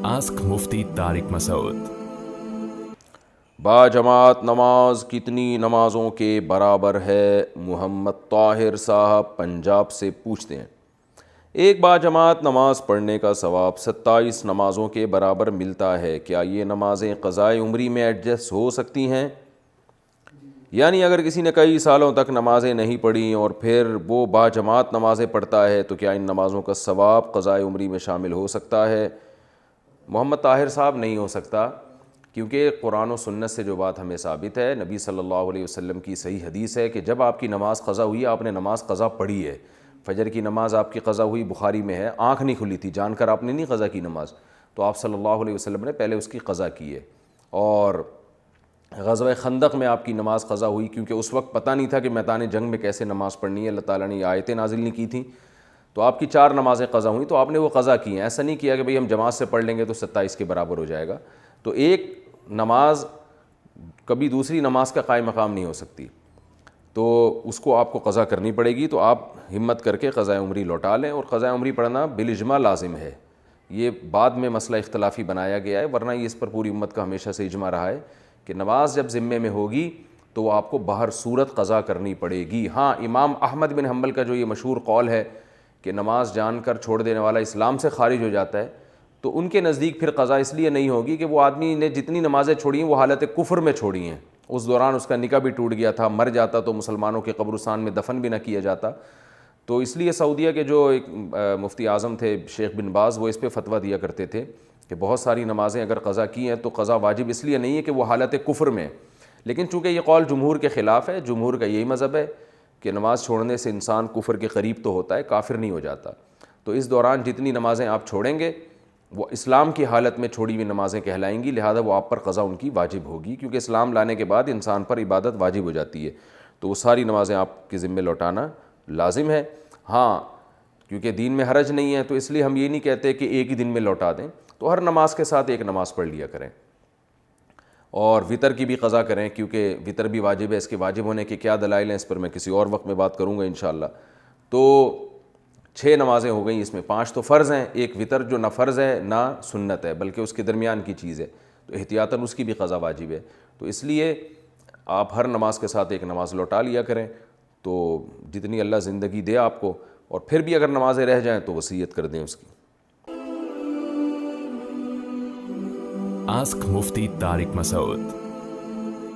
Ask मुफ्ती तारिक मसूद। बाजमात नमाज कितनी नमाज़ों के बराबर है? मोहम्मद ताहिर साहब पंजाब से पूछते हैं। एक बाजमात नमाज पढ़ने का सवाब 27 नमाज़ों के बराबर मिलता है। क्या ये नमाज़ें क़ज़ाए उम्री में एडजस्ट हो सकती हैं? यानी अगर किसी ने कई सालों तक नमाज़ें नहीं पढ़ी और फिर वो बाजमात नमाज़ें पढ़ता है तो क्या इन नमाज़ों का सवाब क़ज़ाए उम्री में शामिल हो सकता है? मोहम्मद ताहिर साहब, नहीं हो सकता, क्योंकि कुरान और सुन्नत से जो बात हमें साबित है, नबी सल्लल्लाहु अलैहि वसल्लम की सही हदीस है कि जब आपकी नमाज़ क़ज़ा हुई, आपने नमाज़ क़ज़ा पढ़ी है। फ़जर की नमाज़ आपकी क़ज़ा हुई, बुखारी में है, आँख नहीं खुली थी, जानकर आपने नहीं क़ज़ा की नमाज़, तो आप सल्लल्लाहु अलैहि वसल्लम ने पहले उसकी क़ज़ा की है। और ग़ज़वा खंदक में आपकी नमाज़ क़ज़ा हुई, क्योंकि उस वक्त पता नहीं था कि मैदान जंग में कैसे नमाज़ पढ़नी है, अल्लाह ताला ने आयतें नाज़िल नहीं की थी, तो आपकी 4 नमाज़ें क़ज़ा हुई, तो आपने वो क़ज़ा की हैं। ऐसा नहीं किया कि भाई हम जमात से पढ़ लेंगे तो 27 के बराबर हो जाएगा। तो एक नमाज कभी दूसरी नमाज का कायम मकाम नहीं हो सकती, तो उसको आपको क़ज़ा करनी पड़ेगी। तो आप हिम्मत करके क़ज़ाए उम्री लौटा लें, और क़ज़ाए उम्री पढ़ना बिल-इज्मा लाजिम है। ये बाद में मसला इख्तलाफी बनाया गया है, वरना ये इस पर पूरी उम्मत का हमेशा से इज्मा रहा है कि नमाज जब ज़िम्मे में होगी तो वो आपको बाहर सूरत क़ज़ा करनी पड़ेगी। हाँ, इमाम अहमद बिन हम्बल का जो ये मशहूर कौल है कि नमाज जानकर छोड़ देने वाला इस्लाम से खारिज हो जाता है, तो उनके नज़दीक फिर क़ज़ा इसलिए नहीं होगी कि वो आदमी ने जितनी नमाज़ें छोड़ी हैं वो हालत कुफ़र में छोड़ी हैं, उस दौरान उसका निकाह भी टूट गया था, मर जाता तो मुसलमानों के कब्रिस्तान में दफन भी ना किया जाता। तो इसलिए सऊदीया के जो एक मुफ्ती आज़म थे शेख बिन बाज़, वो इस पर फ़तवा दिया करते थे कि बहुत सारी नमाज़ें अगर क़ज़ा की हैं तो क़ज़ा वाजिब इसलिए नहीं है कि वो हालत कुफ़र में। लेकिन चूँकि ये कौल जुमहूर के ख़िलाफ़ है, जुमहूर का यही मज़हब है कि नमाज़ छोड़ने से इंसान कुफ़र के करीब तो होता है, काफिर नहीं हो जाता। तो इस दौरान जितनी नमाज़ें आप छोड़ेंगे वो इस्लाम की हालत में छोड़ी हुई नमाज़ें कहलाएंगी, लिहाजा वो आप पर क़ज़ा उनकी वाजिब होगी, क्योंकि इस्लाम लाने के बाद इंसान पर इबादत वाजिब हो जाती है। तो वो सारी नमाज़ें आपके ज़िम्मे लौटाना लाजिम है। हाँ, क्योंकि दीन में हरज नहीं है, तो इसलिए हम ये नहीं कहते कि एक ही दिन में लौटा दें, तो हर नमाज के साथ एक नमाज़ पढ़ लिया करें। और वितर की भी क़ज़ा करें, क्योंकि वितर भी वाजिब है। इसके वाजिब होने के क्या दलाइल हैं, इस पर मैं किसी और वक्त में बात करूँगा इंशाअल्लाह। तो 6 नमाज़ें हो गई, इसमें 5 तो फ़र्ज़ हैं, एक वितर जो ना फ़र्ज़ है ना सुन्नत है, बल्कि उसके दरमियान की चीज़ है, तो एहतियातन उसकी भी क़ज़ा वाजिब है। तो इसलिए आप हर नमाज के साथ एक नमाज़ लौटा लिया करें, तो जितनी अल्लाह ज़िंदगी दे आपको, और फिर भी अगर नमाज़ें रह जाएँ तो वसीयत कर दें उसकी। आस्क मुफ्ती तारिक मसूद।